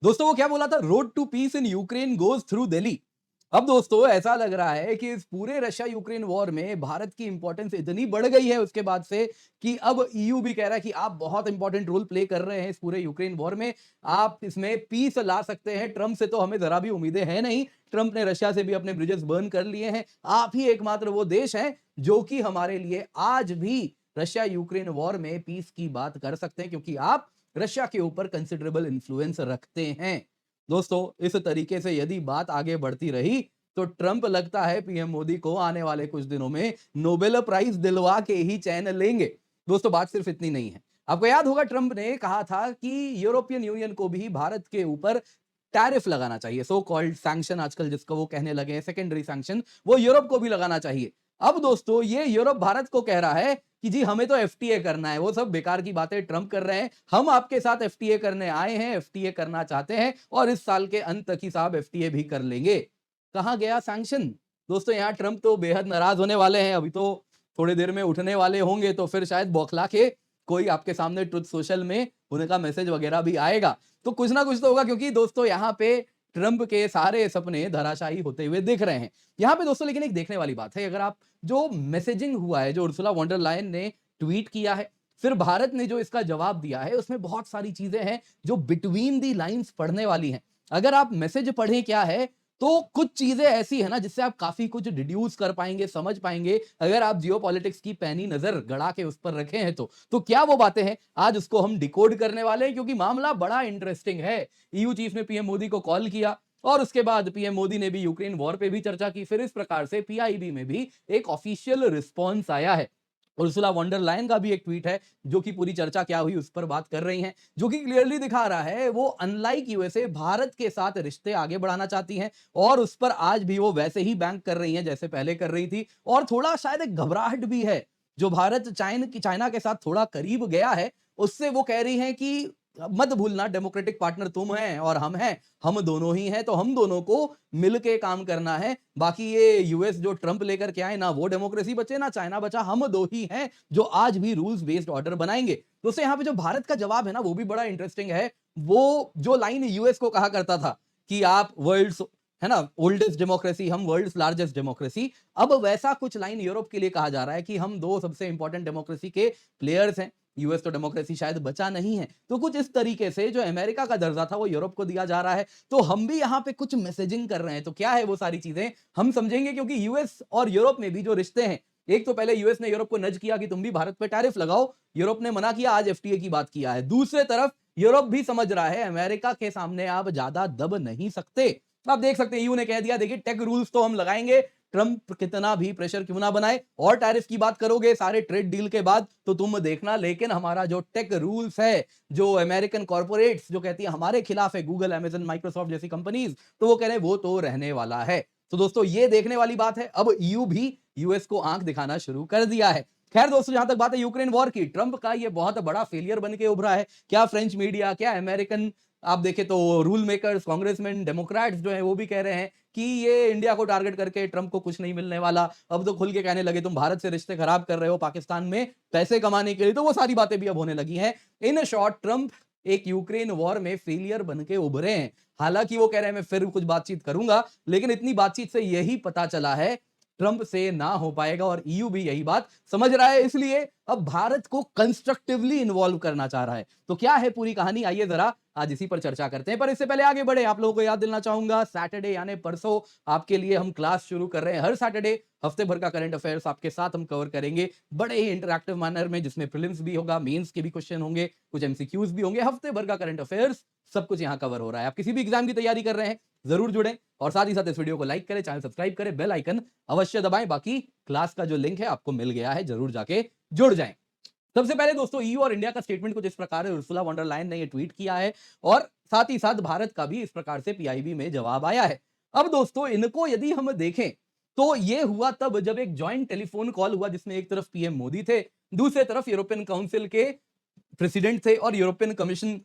दोस्तों वो क्या बोला था, road to peace in Ukraine goes through Delhi. अब दोस्तों ऐसा लग रहा है कि इस पूरे रशिया यूक्रेन वॉर में भारत की इंपॉर्टेंस इतनी बढ़ गई है उसके बाद से कि अब ईयू भी कह रहा है कि आप बहुत इंपॉर्टेंट रोल प्ले कर रहे हैं इस पूरे यूक्रेन वॉर में। आप इसमें पीस ला सकते हैं। ट्रंप से तो हमें जरा भी उम्मीदें हैं नहीं। ट्रंप ने रशिया से भी अपने ब्रिजेस बर्न कर लिए हैं। आप ही एकमात्र वो देश हैं जो कि हमारे लिए आज भी रशिया यूक्रेन वॉर में पीस की बात कर सकते हैं, क्योंकि आप रशिया के ऊपर कंसिडरेबल इन्फ्लुएंस रखते हैं। दोस्तों इस तरीके से यदि बात आगे बढ़ती रही तो ट्रंप लगता है पीएम मोदी को आने वाले कुछ दिनों में नोबेल प्राइज दिलवा के ही चैन लेंगे। दोस्तों बात सिर्फ इतनी नहीं है। आपको याद होगा ट्रंप ने कहा था कि यूरोपियन यूनियन को भी भारत के ऊपर टैरिफ लगाना चाहिए, सो कॉल्ड सैंक्शन आजकल जिसको वो कहने लगे हैं, सेकेंडरी सैंक्शन, वो यूरोप को भी लगाना चाहिए। अब दोस्तों ये यूरोप भारत को कह रहा है कि जी हमें तो एफटीए करना है। वो सब बेकार की बातें ट्रंप कर रहे हैं। हम आपके साथ एफटीए करने आए हैं, एफटीए करना चाहते हैं और इस साल के अंत तक ही साहब एफटीए भी कर लेंगे। कहां गया सैंक्शन? दोस्तों यहां ट्रंप तो बेहद नाराज होने वाले हैं। अभी तो थोड़ी देर में उठने वाले होंगे तो फिर शायद बौखला के कोई आपके सामने ट्रुथ सोशल में उनका मैसेज वगैरह भी आएगा। तो कुछ ना कुछ तो होगा, क्योंकि दोस्तों यहां पे ट्रंप के सारे सपने धराशायी होते हुए दिख रहे हैं। यहां पे दोस्तों लेकिन एक देखने वाली बात है, अगर आप जो मैसेजिंग हुआ है, जो उर्सुला वॉन डर लायन ने ट्वीट किया है, फिर भारत ने जो इसका जवाब दिया है, उसमें बहुत सारी चीजें हैं जो बिटवीन दी लाइंस पढ़ने वाली हैं। अगर आप मैसेज पढ़ें क्या है, तो कुछ चीजें ऐसी है ना जिससे आप काफी कुछ डिड्यूस कर पाएंगे, समझ पाएंगे। अगर आप जियोपॉलिटिक्स की पैनी नजर गड़ा के उस पर रखे हैं तो क्या वो बातें हैं, आज उसको हम डिकोड करने वाले हैं, क्योंकि मामला बड़ा इंटरेस्टिंग है। ईयू चीफ ने पीएम मोदी को कॉल किया और उसके बाद पीएम मोदी ने भी यूक्रेन वॉर पे भी चर्चा की। फिर इस प्रकार से पीआईबी में भी एक ऑफिशियल रिस्पॉन्स आया है। उर्सुला वॉन्डर लायन का भी एक ट्वीट है जो कि पूरी चर्चा क्या हुई उस पर बात कर रही हैं, जो कि क्लियरली दिखा रहा है वो अनलाइक यूएसए भारत के साथ रिश्ते आगे बढ़ाना चाहती हैं और उस पर आज भी वो वैसे ही बैंक कर रही हैं जैसे पहले कर रही थी। और थोड़ा शायद एक घबराहट भी है, जो भारत चाइना के साथ थोड़ा करीब गया है, उससे वो कह रही हैं कि मत भूलना डेमोक्रेटिक पार्टनर तुम हैं और हम हैं, हम दोनों ही हैं, तो हम दोनों को मिलके काम करना है। बाकी ये यूएस जो ट्रंप लेकर के आए ना, वो डेमोक्रेसी बचे ना चाइना बचा, हम दो ही हैं जो आज भी रूल्स बेस्ड ऑर्डर बनाएंगे। दोस्तों यहाँ पे जो भारत का जवाब है ना वो भी बड़ा इंटरेस्टिंग है। वो जो लाइन यूएस को कहा करता था कि आप वर्ल्ड है ना ओल्डेस्ट डेमोक्रेसी, हम वर्ल्ड्स लार्जेस्ट डेमोक्रेसी, अब वैसा कुछ लाइन यूरोप के लिए कहा जा रहा है कि हम दो सबसे इंपॉर्टेंट डेमोक्रेसी के प्लेयर्स हैं। यूएस तो डेमोक्रेसी शायद बचा नहीं है, तो कुछ इस तरीके से जो अमेरिका का दर्जा था वो यूरोप को दिया जा रहा है। तो हम भी यहाँ पे कुछ मैसेजिंग कर रहे हैं। तो क्या है वो सारी चीजें हम समझेंगे, क्योंकि यूएस और यूरोप में भी जो रिश्ते हैं, एक तो पहले यूएस ने यूरोप को नज किया कि तुम भी भारत पे टैरिफ लगाओ, यूरोप ने मना किया, आज एफटीए की बात किया है। दूसरे तरफ यूरोप भी समझ रहा है अमेरिका के सामने आप ज्यादा दब नहीं सकते। आप देख सकते हैं ईयू ने कह दिया देखिए टेक रूल्स तो हम लगाएंगे, ट्रंप कितना भी प्रेशर क्यों ना बनाए, और टैरिफ की बात करोगे सारे ट्रेड डील के बाद तो तुम देखना, लेकिन हमारा जो टेक रूल्स है, जो अमेरिकन कॉर्पोरेट्स जो कहती है हमारे खिलाफ है, गूगल, अमेजन, माइक्रोसॉफ्ट जैसी कंपनीज, तो वो कह रहे हैं वो तो रहने वाला है। तो दोस्तों ये देखने वाली बात है। अब ईयू भी यूएस को आंख दिखाना शुरू कर दिया है। खैर दोस्तों जहां तक बात है यूक्रेन वॉर की, ट्रंप का ये बहुत बड़ा फेलियर बन के उभरा है। क्या फ्रेंच मीडिया, क्या अमेरिकन आप देखें तो रूल मेकर्स, कांग्रेसमैन, डेमोक्रेट्स जो है वो भी कह रहे हैं कि ये इंडिया को टारगेट करके ट्रंप को कुछ नहीं मिलने वाला। अब तो खुल के कहने लगे तुम भारत से रिश्ते खराब कर रहे हो पाकिस्तान में पैसे कमाने के लिए, तो वो सारी बातें भी अब होने लगी हैं। इन शॉर्ट ट्रंप एक यूक्रेन वॉर में फेलियर बन के उभरे हैं। हालांकि वो कह रहे हैं मैं फिर कुछ बातचीत करूंगा, लेकिन इतनी बातचीत से यही पता चला है ट्रंप से ना हो पाएगा और ईयू भी यही बात समझ रहा है, इसलिए अब भारत को कंस्ट्रक्टिवली इन्वॉल्व करना चाह रहा है। तो क्या है पूरी कहानी, आइए जरा आज इसी पर चर्चा करते हैं। पर इससे पहले आगे बढ़े, आप लोगों को याद दिलाना चाहूंगा सैटरडे यानी परसों आपके लिए हम क्लास शुरू कर रहे हैं। हर सैटरडे हफ्ते भर का करंट अफेयर्स आपके साथ हम कवर करेंगे बड़े ही इंटरैक्टिव मैनर में, जिसमें प्रीलिम्स भी होगा, मेंस के भी क्वेश्चन होंगे, कुछ एमसीक्यूज भी होंगे। हफ्ते भर का करंट अफेयर्स सब कुछ यहां कवर हो रहा है। आप किसी भी एग्जाम की तैयारी कर रहे हैं जरूर जुड़ें, और साथ ही साथ इस वीडियो को लाइक करें, चैनल सब्सक्राइब करें, बेल आइकन अवश्य दबाएं। बाकी क्लास का जो लिंक है आपको मिल गया है, जरूर जाके जुड़ जाएं। सबसे पहले दोस्तों ईयू और इंडिया का स्टेटमेंट कुछ इस प्रकार है, उर्सुला वॉन डर लायन ने ये ट्वीट किया है और साथ ही साथ भारत का भी इस प्रकार से पीआईबी में जवाब आया है। अब दोस्तों इनको यदि हम देखें तो ये हुआ तब जब एक जॉइंट टेलीफोन कॉल हुआ जिसमें एक तरफ पीएम मोदी थे, दूसरे तरफ यूरोपियन काउंसिल के प्रेसिडेंट थे और यूरोपियन कमीशन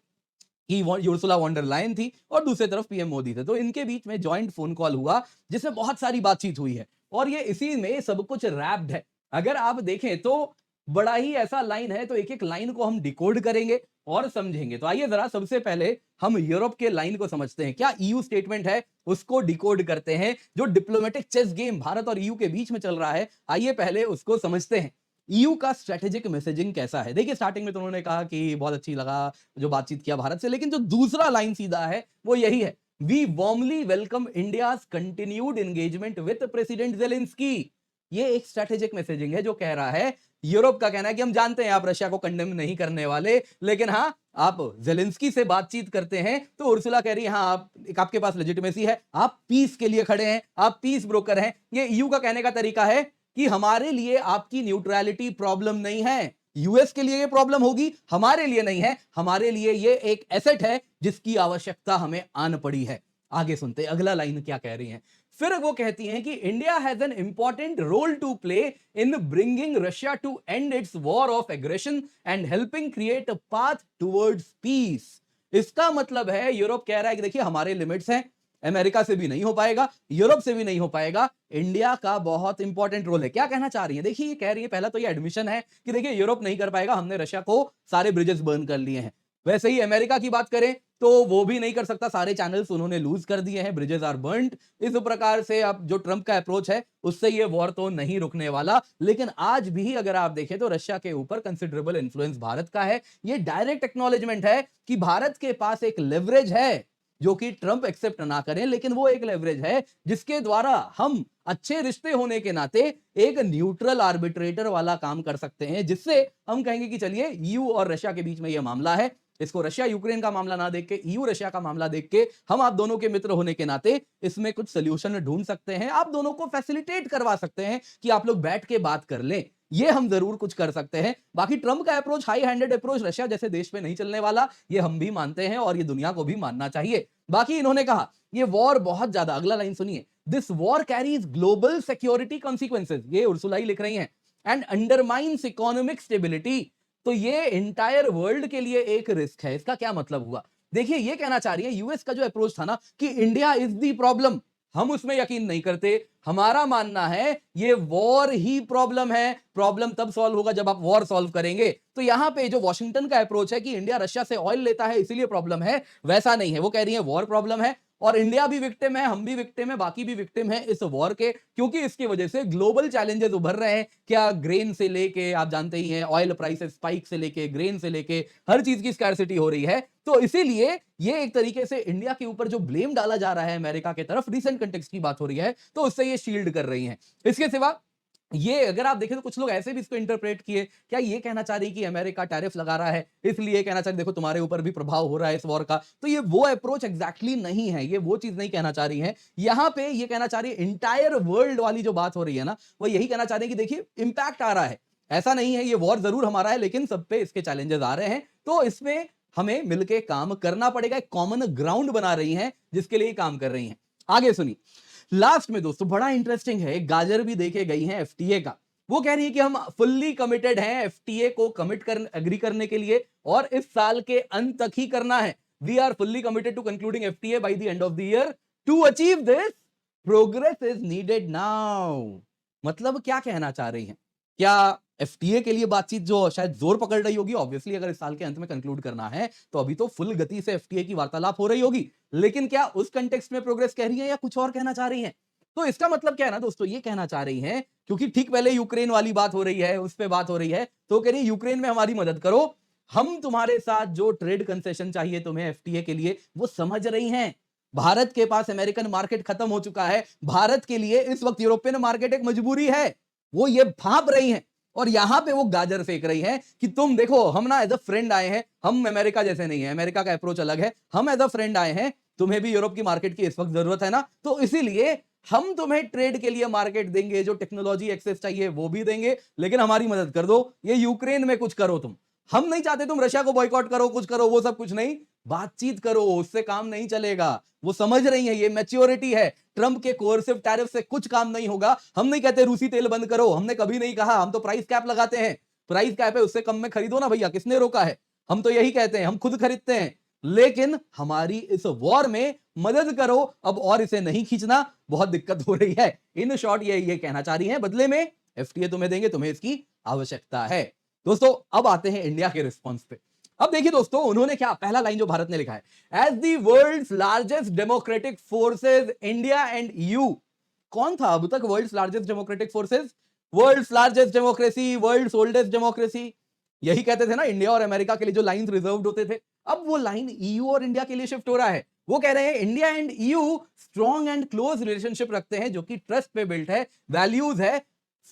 की उर्सुला वॉन डर लायन थी और दूसरे तरफ पीएम मोदी थे। तो इनके बीच में जॉइंट फोन कॉल हुआ जिसमें बहुत सारी बातचीत हुई है और ये इसी में सब कुछ रैप्ड है। अगर आप देखें तो बड़ा ही ऐसा लाइन है, तो एक एक लाइन को हम डिकोड करेंगे और समझेंगे। तो आइए जरा सबसे पहले हम यूरोप के लाइन को समझते हैं। क्या ईयू स्टेटमेंट है उसको डिकोड करते हैं। जो डिप्लोमेटिक चेस गेम भारत और ईयू के बीच में चल रहा है, आइए पहले उसको समझते हैं। ईयू का स्ट्रेटेजिक मैसेजिंग कैसा है? देखिए स्टार्टिंग में तो उन्होंने कहा कि बहुत अच्छी लगा जो बातचीत किया भारत से, लेकिन जो दूसरा लाइन सीधा है वो यही है, we warmly welcome India's continued engagement with president Zelensky. ये एक स्ट्रेटेजिक मैसेजिंग है जो कह रहा है, यूरोप का कहना है कि हम जानते हैं आप रशिया को कंडेम नहीं करने वाले, लेकिन हां आप जेलेंस्की से बातचीत करते हैं तो उर्सुला कह रही है हां आपके पास लेजिटिमेसी है, आप पीस के लिए खड़े हैं, आप पीस ब्रोकर हैं। ये ईयू का कहने का तरीका है कि हमारे लिए आपकी न्यूट्रलिटी प्रॉब्लम नहीं है। यूएस के लिए ये प्रॉब्लम होगी, हमारे लिए नहीं है। हमारे लिए ये एक एसेट है जिसकी आवश्यकता हमें आन पड़ी है। आगे सुनते हैं अगला लाइन क्या कह रही हैं। फिर वो कहती हैं कि India has an important role to play in bringing Russia to end its war of aggression and helping create a path towards peace. इसका मतलब है यूरोप कह रहा है कि देखिए हमारे लिमिट्स हैं, अमेरिका से भी नहीं हो पाएगा, यूरोप से भी नहीं हो पाएगा, इंडिया का बहुत इंपॉर्टेंट रोल है। क्या कहना चाह रही है? देखिए ये कह रही है, पहला तो ये एडमिशन है कि देखिए यूरोप नहीं कर पाएगा, हमने रशिया को सारे ब्रिजेस बर्न कर लिए हैं। वैसे ही अमेरिका की बात करें तो वो भी नहीं कर सकता, सारे चैनल्स उन्होंने लूज कर दिए हैं, ब्रिजेस आर बर्न्ड। इस प्रकार से अब जो ट्रंप का अप्रोच है उससे ये वॉर तो नहीं रुकने वाला। लेकिन आज भी अगर आप देखें तो रशिया के ऊपर कंसिडरेबल इंफ्लुएंस भारत का है। ये डायरेक्ट एक्नॉलेजमेंट है कि भारत के पास एक लेवरेज है जो कि ट्रंप एक्सेप्ट ना करें, लेकिन वो एक लेवरेज है जिसके द्वारा हम अच्छे रिश्ते होने के नाते एक न्यूट्रल आर्बिट्रेटर वाला काम कर सकते हैं, जिससे हम कहेंगे कि चलिए ईयू और रशिया के बीच में यह मामला है, इसको रशिया यूक्रेन का मामला ना देख के ईयू रशिया का मामला देख के हम आप दोनों के मित्र होने के नाते इसमें कुछ सोल्यूशन ढूंढ सकते हैं, आप दोनों को फैसिलिटेट करवा सकते हैं कि आप लोग बैठ के बात कर लें। ये हम जरूर कुछ कर सकते हैं। बाकी ट्रंप का approach, high handed approach Russia जैसे देश पे नहीं चलने वाला, ये हम भी मानते हैं और ये दुनिया को भी मानना चाहिए। बाकी इन्होंने कहा ये वॉर बहुत ज्यादा, अगला लाइन सुनिए, this war carries global security consequences, ये उर्सुला ही लिख रही हैं, एंड अंडरमाइंस इकोनॉमिक स्टेबिलिटी। तो ये इंटायर वर्ल्ड के लिए एक रिस्क है। इसका क्या मतलब हुआ? देखिए ये कहना चाह रही है, यूएस का जो अप्रोच था ना कि इंडिया इज दी प्रॉब्लम, हम उसमें यकीन नहीं करते। हमारा मानना है ये वॉर ही प्रॉब्लम है, प्रॉब्लम तब सॉल्व होगा जब आप वॉर सॉल्व करेंगे। तो यहां पे जो वॉशिंगटन का अप्रोच है कि इंडिया रशिया से ऑयल लेता है इसीलिए प्रॉब्लम है, वैसा नहीं है। वो कह रही है वॉर प्रॉब्लम है और इंडिया भी विक्टिम है, हम भी विक्टिम है, बाकी भी विक्टिम है इस वॉर के, क्योंकि इसकी वजह से ग्लोबल चैलेंजेस उभर रहे हैं। क्या ग्रेन से लेके आप जानते ही हैं, ऑयल प्राइसेस स्पाइक से लेके, ग्रेन से लेके हर चीज की स्कैरसिटी हो रही है। तो इसीलिए ये एक तरीके से इंडिया के ऊपर जो ब्लेम डाला जा रहा है अमेरिका की तरफ, रिसेंट कंटेक्स्ट की बात हो रही है, तो उससे ये शील्ड कर रही हैं। इसके सिवा ये अगर आप देखें तो कुछ लोग ऐसे भी इसको इंटरप्रेट किए, क्या ये कहना चाह रही कि अमेरिका टैरिफ लगा रहा है इसलिए कहना चाह रही देखो तुम्हारे ऊपर भी प्रभाव हो रहा है इस वॉर का। तो ये वो अप्रोच एग्जैक्टली नहीं है, ये वो चीज नहीं कहना चाह रही है। यहां पे ये कहना चाह रही है, इंटायर वर्ल्ड वाली जो बात हो रही है ना, वो यही कहना चाह रही है कि देखिए इंपैक्ट आ रहा है, ऐसा नहीं है ये वॉर जरूर हमारा है लेकिन सब पे इसके चैलेंजेस आ रहे हैं, तो इसमें हमें मिलकर काम करना पड़ेगा। एक कॉमन ग्राउंड बना रही है जिसके लिए काम कर रही है। आगे सुनिए लास्ट में दोस्तों बड़ा इंटरेस्टिंग है, गाजर भी देखे गई है एफटीए का। वो कह रही है कि हम फुल्ली कमिटेड हैं एफटीए को कमिट कर एग्री करने के लिए और इस साल के अंत तक ही करना है। We are fully committed to concluding FTA by the end of the year. To achieve this progress is needed now. मतलब क्या कहना चाह रही हैं? क्या एफटीए के लिए बातचीत जो शायद जोर पकड़ रही होगी, ऑब्वियसली अगर इस साल के अंत में कंक्लूड करना है तो अभी तो फुल गति से एफटीए की वार्तालाप हो रही होगी, लेकिन क्या उस कंटेक्स्ट में प्रोग्रेस कह रही है या कुछ और कहना चाह रही है? तो इसका मतलब क्या है ना दोस्तों, ये कहना चाह रही हैं, क्योंकि ठीक पहले यूक्रेन वाली बात हो रही है, उस पे बात हो रही है, तो कह रही है यूक्रेन में हमारी मदद करो, हम तुम्हारे साथ जो ट्रेड कंसेशन चाहिए तुम्हें एफटीए के लिए वो समझ रही हैं। भारत के पास अमेरिकन मार्केट खत्म हो चुका है, भारत के लिए इस वक्त यूरोपियन मार्केट एक मजबूरी है, वो ये भाप रही हैं और यहां पे वो गाजर फेंक रही है कि तुम देखो हम ना एज अ फ्रेंड आए हैं, हम अमेरिका जैसे नहीं है, अमेरिका का अप्रोच अलग है, हम एज अ फ्रेंड आए हैं, तुम्हें भी यूरोप की मार्केट की इस वक्त जरूरत है ना, तो इसीलिए हम तुम्हें ट्रेड के लिए मार्केट देंगे, जो टेक्नोलॉजी एक्सेस चाहिए वो भी देंगे, लेकिन हमारी मदद कर दो, ये यूक्रेन में कुछ करो तुम। हम नहीं चाहते तुम रशिया को बॉयकॉट करो, कुछ करो, वो सब कुछ नहीं, बातचीत करो, उससे काम नहीं चलेगा। वो समझ रही है, ये मैच्योरिटी है। ट्रंप के कोर्सिव टैरिफ से कुछ काम नहीं होगा। हम नहीं कहते रूसी तेल बंद करो, हमने कभी नहीं कहा, हम तो प्राइस कैप लगाते हैं, प्राइस कैप है उससे कम में खरीदो ना भैया, किसने रोका है? हम तो यही कहते हैं, हम खुद खरीदते हैं, लेकिन हमारी इस वॉर में मदद करो अब, और इसे नहीं खींचना, बहुत दिक्कत हो रही है। इन शॉर्ट ये कहना चाह रही है, बदले में एफटीए तुम्हें देंगे, तुम्हें इसकी आवश्यकता है। दोस्तों अब आते हैं इंडिया के रिस्पॉन्स पे। अब देखिए दोस्तों, उन्होंने क्या पहला लाइन जो भारत ने लिखा है, as the world's largest democratic forces India and you. कौन था अब तक world's largest democratic forces? World's largest democracy, world's oldest democracy, यही कहते थे ना इंडिया और अमेरिका के लिए जो लाइंस रिजर्व्ड होते थे। अब वो लाइन ईयू और इंडिया के लिए शिफ्ट हो रहा है। वो कह रहे हैं India and EU strong and close relationship रखते हैं जो कि ट्रस्ट पे बिल्ट है, वैल्यूज है,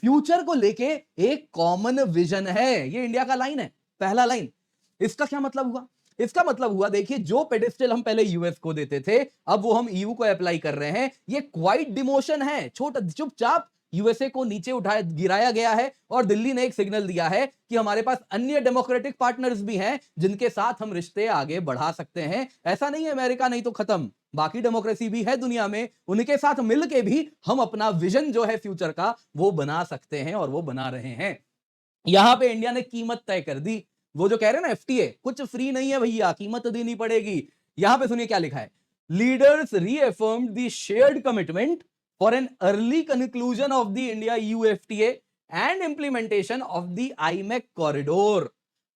फ्यूचर को लेके एक कॉमन विजन है। ये इंडिया का लाइन है, पहला लाइन। इसका क्या मतलब हुआ? इसका मतलब हुआ, देखिए, जो पेडिस्टल हम पहले यूएस को देते थे, अब वो हम ईयू को अप्लाई कर रहे हैं। ये क्वाइट डिमोशन है, छोटा चुपचाप यूएसए को नीचे उठाया गिराया गया है और दिल्ली ने एक सिग्नल दिया है कि हमारे पास अन्य डेमोक्रेटिक पार्टनर्स भी हैं जिनके साथ हम रिश्ते आगे बढ़ा सकते हैं। ऐसा नहीं है अमेरिका नहीं तो खत्म, बाकी डेमोक्रेसी भी है दुनिया में, उनके साथ मिलके भी हम अपना विजन जो है फ्यूचर का वो बना सकते हैं और वो बना रहे हैं। यहां पे इंडिया ने कीमत तय कर दी। वो जो कह रहे हैं ना एफटीए, कुछ फ्री नहीं है भैया, कीमत देनी पड़ेगी। यहां पे सुनिए क्या लिखा है, leaders reaffirmed the shared commitment for an early conclusion of the India EU FTA and implementation of the IMEC corridor.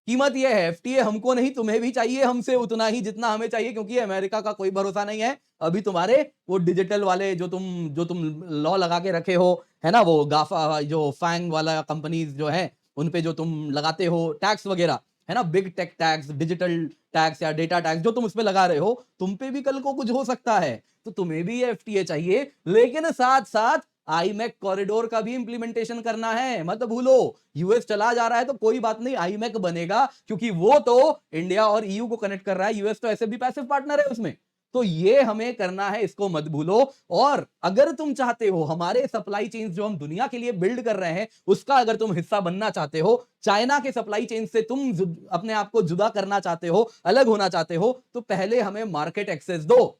कीमत यह है, एफटीए हमको नहीं तुम्हें भी चाहिए हमसे उतना ही जितना हमें चाहिए, क्योंकि अमेरिका का कोई भरोसा नहीं है। अभी तुम्हारे वो डिजिटल वाले जो तुम लॉ लगा के रखे हो, है ना, वो गाफा जो फैंग वाला कंपनीज जो है उन पे जो तुम लगाते हो टैक्स वगैरह, है ना, big tech tax, digital tax या डेटा टैक्स जो तुम उस पे लगा रहे हो, तुम पे भी कल को कुछ हो सकता है। तो तुम्हें भी ये एफटीए चाहिए, लेकिन साथ साथ आईमैक कॉरिडोर का भी इंप्लीमेंटेशन करना है। मत भूलो, यूएस चला जा रहा है तो कोई बात नहीं, आईमैक बनेगा, क्योंकि वो तो इंडिया और ईयू को कनेक्ट कर रहा है। यूएस तो ऐसे भी पैसिव पार्टनर है उसमें, तो ये हमें करना है, इसको मत भूलो। और अगर तुम चाहते हो हमारे सप्लाई चेन्स जो हम दुनिया के लिए बिल्ड कर रहे हैं उसका अगर तुम हिस्सा बनना चाहते हो, चाइना के सप्लाई चेन से तुम अपने आप को जुदा करना चाहते हो, अलग होना चाहते हो, तो पहले हमें मार्केट एक्सेस दो,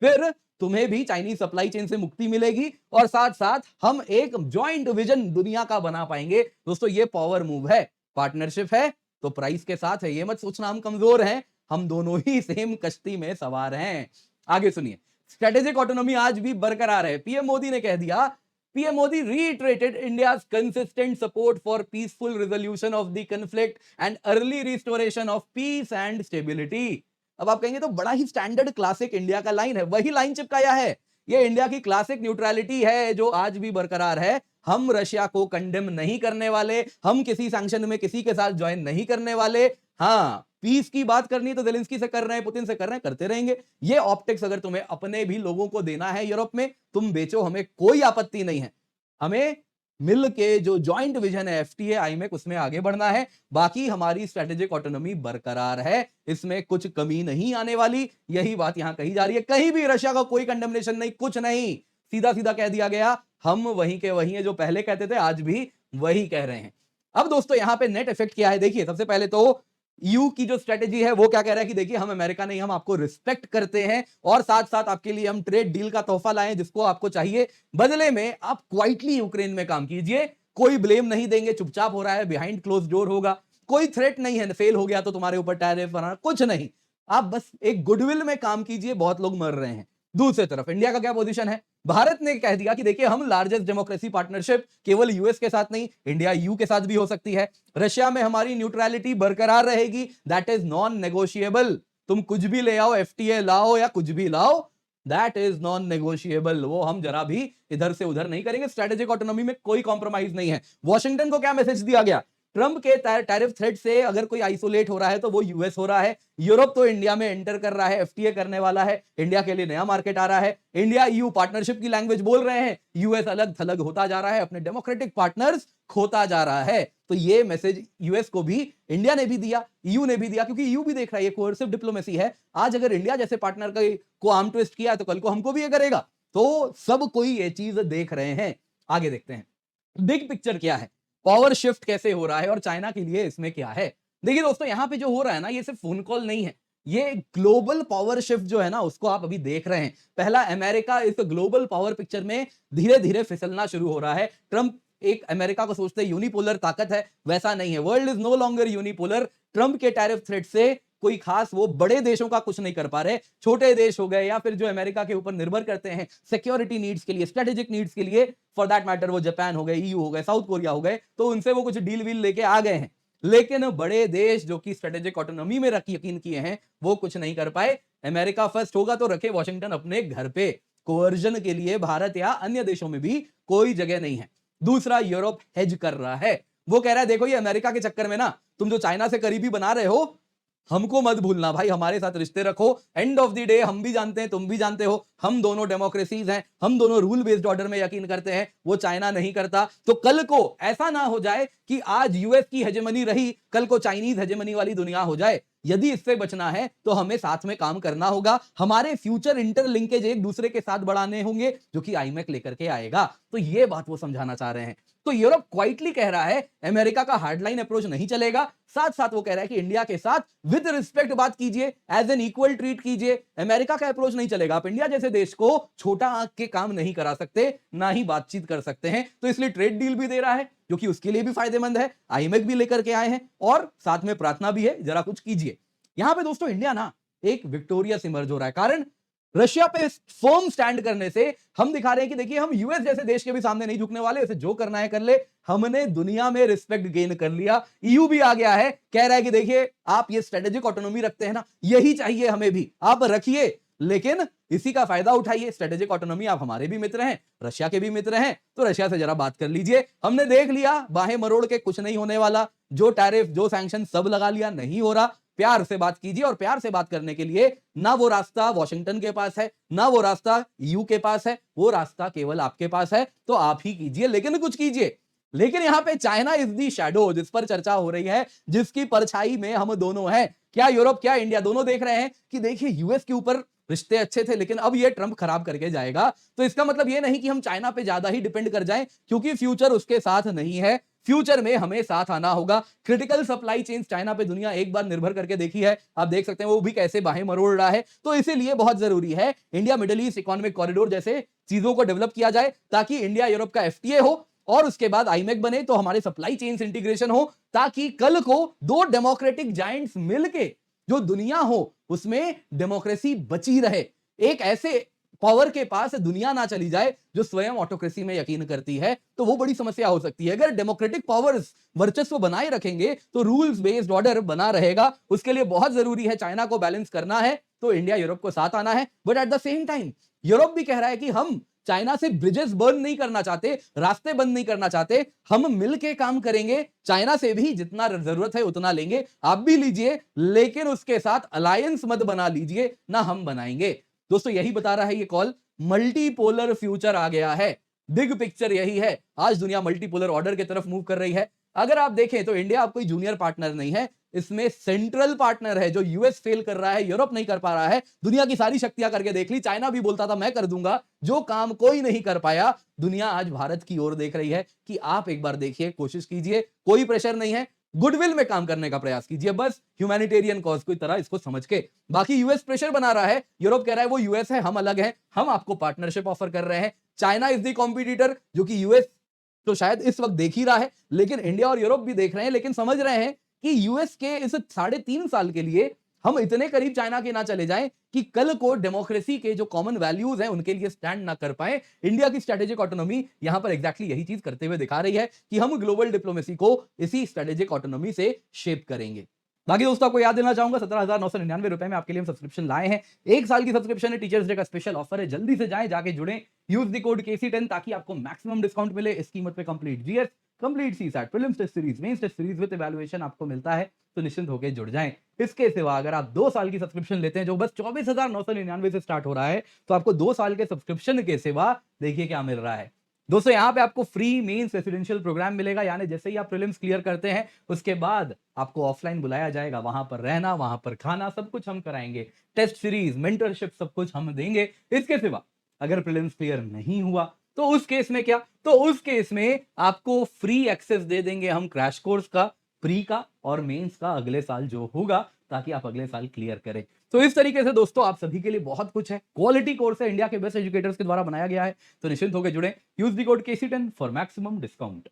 फिर तुम्हें भी चाइनीज सप्लाई चेन से मुक्ति मिलेगी और साथ साथ हम एक जॉइंट विजन दुनिया का बना पाएंगे। दोस्तों, ये पावर मूव है, पार्टनरशिप है तो प्राइस के साथ है। ये मत सोचना हम कमजोर हैं, हम दोनों ही सेम कश्ती में सवार हैं। आगे सुनिए, स्ट्रेटेजिक ऑटोनॉमी आज भी बरकरार है। पीएम मोदी ने कह दिया, PM Modi reiterated India's consistent support for peaceful resolution of the conflict and early restoration of peace and stability। अब आप कहेंगे तो बड़ा ही स्टैंडर्ड क्लासिक इंडिया का लाइन है, वही लाइन चिपकाया है। ये इंडिया की क्लासिक न्यूट्रलिटी है जो आज भी बरकरार है। हम रशिया को कंडेम नहीं करने वाले, हम किसी सैंक्शन में किसी के साथ ज्वाइन नहीं करने वाले। हाँ, पीस की बात करनी तो जेलेंस्की से कर रहे हैं, पुतिन से कर रहे हैं, करते रहेंगे। ये ऑप्टिक्स अगर तुम्हें अपने भी लोगों को देना है यूरोप में, तुम बेचो, हमें कोई आपत्ति नहीं है। हमें मिल के जो जॉइंट विजन है एफटीए आईमेक, उसमें आगे बढ़ना है। बाकी हमारी स्ट्रेटेजिक ऑटोनॉमी बरकरार है, इसमें कुछ कमी नहीं आने वाली। यही बात यहां कही जा रही है। कहीं भी रशिया का कोई कंडेमनेशन नहीं, कुछ नहीं, सीधा सीधा कह दिया गया। हम वहीं के वहीं है, जो पहले कहते थे आज भी वही कह रहे हैं। अब दोस्तों, यहां पे नेट इफेक्ट क्या है देखिए। सबसे पहले तो यू की जो स्ट्रेटेजी है वो क्या कह रहा है कि देखिए, हम अमेरिका नहीं, हम आपको रिस्पेक्ट करते हैं और साथ साथ आपके लिए हम ट्रेड डील का तोहफा लाए जिसको आपको चाहिए, बदले में आप क्वाइटली यूक्रेन में काम कीजिए, कोई ब्लेम नहीं देंगे, चुपचाप हो रहा है, बिहाइंड क्लोज डोर होगा, कोई थ्रेट नहीं है, फेल हो गया तो तुम्हारे ऊपर टैरिफ बनाना, कुछ नहीं। आप बस एक गुडविल में काम कीजिए, बहुत लोग मर रहे हैं। दूसरी तरफ इंडिया का क्या पोजीशन है? भारत ने कह दिया कि देखिए, हम लार्जेस्ट डेमोक्रेसी पार्टनरशिप केवल यूएस के साथ नहीं, इंडिया यू के साथ भी हो सकती है। रशिया में हमारी न्यूट्रलिटी बरकरार रहेगी, दैट इज नॉन नेगोशिएबल। तुम कुछ भी ले आओ, एफटीए लाओ या कुछ भी लाओ, दैट इज नॉन नेगोशिएबल। वो हम जरा भी इधर से उधर नहीं करेंगे। स्ट्रेटेजिक ऑटोनॉमी में कोई कॉम्प्रोमाइज नहीं है। वॉशिंगटन को क्या मैसेज दिया गया? ट्रंप के टैरिफ थ्रेट से अगर कोई आइसोलेट हो रहा है तो वो यूएस हो रहा है। यूरोप तो इंडिया में एंटर कर रहा है, एफटीए करने वाला है, इंडिया के लिए नया मार्केट आ रहा है। इंडिया ईयू पार्टनरशिप की लैंग्वेज बोल रहे हैं, यूएस अलग थलग होता जा रहा है, अपने डेमोक्रेटिक पार्टनर्स खोता जा रहा है। तो ये मैसेज यूएस को भी इंडिया ने भी दिया, ईयू ने भी दिया, क्योंकि ईयू भी देख रहा है ये कोर्सिव डिप्लोमेसी है। आज अगर इंडिया जैसे पार्टनर को आर्म ट्विस्ट किया तो कल को हमको भी ये करेगा। तो सब कोई ये चीज देख रहे हैं। आगे देखते हैं बिग पिक्चर क्या है, पावर शिफ्ट कैसे हो रहा है और चाइना के लिए इसमें क्या है। देखिए दोस्तों, यहां पे जो हो रहा है ना, ये सिर्फ फोन कॉल नहीं है, ये ग्लोबल पावर शिफ्ट जो है ना, उसको आप अभी देख रहे हैं। पहला, अमेरिका इस ग्लोबल पावर पिक्चर में धीरे धीरे फिसलना शुरू हो रहा है। ट्रंप एक अमेरिका को सोचते यूनिपोलर ताकत है, वैसा नहीं है। World is no longer unipolar. Trump के टैरिफ थ्रेट से कोई खास वो बड़े देशों का कुछ नहीं कर पा रहे, छोटे देश हो गए या फिर जो अमेरिका के ऊपर निर्भर करते हैं सिक्योरिटी नीड्स के लिए, स्ट्रेटेजिक नीड्स के लिए, फॉर दैट मैटर वो जापान हो गए, ईयू हो गए, साउथ कोरिया हो गए, तो उनसे वो कुछ डील वील लेके आ गए हैं। लेकिन बड़े देश जो कि स्ट्रेटेजिक ऑटोनॉमी में यकीन किए हैं, वो कुछ नहीं कर पाए। अमेरिका फर्स्ट होगा तो रखे वॉशिंगटन अपने घर पे। कोवर्जन के लिए भारत या अन्य देशों में भी कोई जगह नहीं है। दूसरा, यूरोप हेज कर रहा है। वो कह रहा है देखो ये अमेरिका के चक्कर में ना तुम जो चाइना से करीबी बना रहे हो, हमको मत भूलना भाई, हमारे साथ रिश्ते रखो। एंड ऑफ द डे हम भी जानते हैं, तुम भी जानते हो, हम दोनों डेमोक्रेसीज हैं, हम दोनों रूल बेस्ड ऑर्डर में यकीन करते हैं, वो चाइना नहीं करता। तो कल को ऐसा ना हो जाए कि आज यूएस की हेजेमनी रही, कल को चाइनीज हेजेमनी वाली दुनिया हो जाए। यदि इससे बचना है तो हमें साथ में काम करना होगा। हमारे फ्यूचर इंटरलिंकेज एक दूसरे के साथ बढ़ाने होंगे, जो कि आईमेक लेकर के आएगा। तो ये बात वो समझाना चाह रहे हैं। तो यूरोप क्वाइटली कह रहा है अमेरिका का हार्डलाइन अप्रोच नहीं चलेगा। साथ साथ वो कह रहा है कि इंडिया के साथ विद रिस्पेक्ट बात कीजिए, एज एन इक्वल ट्रीट कीजिए। अमेरिका का अप्रोच नहीं चलेगा। आप इंडिया जैसे देश को छोटा आंख के काम नहीं करा सकते, ना ही बातचीत कर सकते हैं। तो इसलिए ट्रेड डील भी दे रहा है, जो कि उसके लिए भी फायदेमंद है। आईएमएफ भी लेकर के आए हैं और साथ में प्रार्थना भी है, जरा कुछ कीजिए। यहां पे दोस्तों इंडिया ना एक विक्टोरियस इमर्ज हो रहा है। कारण रशिया पे फर्म स्टैंड करने से हम दिखा रहे हैं कि देखिए हम यूएस जैसे देश के भी सामने नहीं झुकने वाले, इसे जो करना है कर ले। हमने दुनिया में रिस्पेक्ट गेन कर लिया। ईयू भी आ गया है, कह रहा है कि देखिए आप ये स्ट्रेटेजिक ऑटोनॉमी रखते हैं ना, यही चाहिए हमें भी, आप रखिए, लेकिन इसी का फायदा उठाइए। स्ट्रेटेजिक ऑटोनॉमी, आप हमारे भी मित्र हैं, रशिया के भी मित्र हैं, तो रशिया से जरा बात कर लीजिए। हमने देख लिया बाहें मरोड़ के कुछ नहीं होने वाला, जो टैरिफ जो सैंक्शन सब लगा लिया, नहीं हो रहा। प्यार से बात कीजिए, और प्यार से बात करने के लिए ना वो रास्ता वॉशिंगटन के पास है, ना वो रास्ता ईयू के पास है, वो रास्ता केवल आपके पास है। तो आप ही कीजिए, लेकिन कुछ कीजिए। लेकिन यहां पे चाइना इज दी शैडो, जिस पर चर्चा हो रही है, जिसकी परछाई में हम दोनों हैं। क्या यूरोप, क्या इंडिया, दोनों देख रहे हैं कि देखिए यूएस के ऊपर रिश्ते अच्छे थे, लेकिन अब ये ट्रंप खराब करके जाएगा। तो इसका मतलब ये नहीं कि हम चाइना पे ज्यादा ही डिपेंड कर जाएं, क्योंकि फ्यूचर उसके साथ नहीं है। फ्यूचर में हमें साथ आना होगा। क्रिटिकल सप्लाई चेन चाइना पे दुनिया एक बार निर्भर करके देखी है, आप देख सकते हैं वो भी कैसे बाहें मरोड़ रहा है। तो इसीलिए बहुत जरूरी है India middle east economic corridor जैसे चीजों को डेवलप किया जाए, ताकि इंडिया यूरोप का एफटीए हो और उसके बाद आईमेक बने, तो हमारे सप्लाई चेन इंटीग्रेशन हो, ताकि कल को दो डेमोक्रेटिक जायंट्स मिलके जो दुनिया हो उसमें डेमोक्रेसी बची रहे। एक ऐसे पावर के पास दुनिया ना चली जाए जो स्वयं ऑटोक्रेसी में यकीन करती है, तो वो बड़ी समस्या हो सकती है। अगर डेमोक्रेटिक पावर्स वर्चस्व बनाए रखेंगे तो रूल्स बेस्ड ऑर्डर बना रहेगा। उसके लिए बहुत जरूरी है चाइना को बैलेंस करना है, तो इंडिया यूरोप को साथ आना है। But at the same time Europe भी कह रहा है कि हम चाइना से ब्रिजेस बर्न नहीं करना चाहते, रास्ते बंद नहीं करना चाहते, हम मिलके काम करेंगे। चाइना से भी जितना जरूरत है उतना लेंगे, आप भी लीजिए, लेकिन उसके साथ अलायंस मत बना लीजिए, ना हम बनाएंगे। दोस्तों यही बता रहा है ये कॉल, मल्टीपोलर फ्यूचर आ गया है। बिग पिक्चर यही है। आज दुनिया मल्टीपोलर ऑर्डर की तरफ मूव कर रही है। अगर आप देखें तो इंडिया अब कोई जूनियर पार्टनर नहीं है, इसमें सेंट्रल पार्टनर है। जो यूएस फेल कर रहा है, यूरोप नहीं कर पा रहा है, दुनिया की सारी शक्तियां करके देख ली, चाइना भी बोलता था मैं कर दूंगा, जो काम कोई नहीं कर पाया। दुनिया आज भारत की ओर देख रही है कि आप एक बार देखिए, कोशिश कीजिए, कोई प्रेशर नहीं है, गुडविल में काम करने का प्रयास कीजिए, बस ह्यूमैनिटेरियन कॉज की तरह इसको समझ के। बाकी यूएस प्रेशर बना रहा है, यूरोप कह रहा है वो यूएस है, हम अलग हैं, हम आपको पार्टनरशिप ऑफर कर रहे हैं। चाइना इज द कॉम्पिटिटर, जो कि यूएस तो शायद इस वक्त देख ही रहा है, लेकिन इंडिया और यूरोप भी देख रहे हैं, लेकिन समझ रहे हैं कि यूएस के इस 3.5 साल के लिए हम इतने करीब चाइना के ना चले जाएं कि कल को डेमोक्रेसी के जो कॉमन वैल्यूज हैं उनके लिए स्टैंड ना कर पाए। इंडिया की स्ट्रेटेजिक ऑटोनॉमी यहां पर एग्जैक्टली यही चीज करते हुए दिखा रही है कि हम ग्लोबल डिप्लोमेसी को इसी स्ट्रेटेजिक ऑटोनॉमी से शेप करेंगे। बाकी दोस्तों आपको याद देना चाहूंगा 17,999 में आपके लिए हम सब्सक्रिप्शन लाए हैं। 1 साल की सब्सक्रिप्शन है, टीचर्स डे का स्पेशल ऑफर है, जल्दी से जाएं, जाके जुड़े, यूज द कोड KC10 ताकि आपको मैक्सिमम डिस्काउंट मिले। इस कीमत पे complete GS, complete CSAT, prelims test series, mains test series with evaluation आपको मिलता है, तो निश्चिंत होकर जुड़ जाएं। इसके सिवा अगर आप 2 साल की सब्सक्रिप्शन लेते हैं जो बस 24,999 से स्टार्ट हो रहा है, तो आपको 2 साल के सब्सक्रिप्शन के सिवा देखिए क्या मिल रहा है। दोस्तों यहाँ पे आपको फ्री मेंस रेसिडेंशियल प्रोग्राम मिलेगा, यानी जैसे ही आप प्रीलिम्स क्लियर करते हैं उसके बाद आपको ऑफलाइन बुलाया जाएगा, वहां पर रहना, वहां पर खाना, सब कुछ हम कराएंगे, टेस्ट सीरीज, मेंटरशिप, सब कुछ हम देंगे। इसके सिवा अगर प्रीलिम्स क्लियर नहीं हुआ तो उस केस में क्या, तो उस केस में आपको फ्री एक्सेस दे देंगे हम क्रैश कोर्स का, प्री का और मेंस का अगले साल जो होगा, ताकि आप अगले साल क्लियर करें। तो इस तरीके से दोस्तों आप सभी के लिए बहुत कुछ है, क्वालिटी कोर्स है, इंडिया के बेस्ट एजुकेटर्स के द्वारा बनाया गया है, तो निश्चिंत होकर जुड़े, use the code KC10 for maximum discount.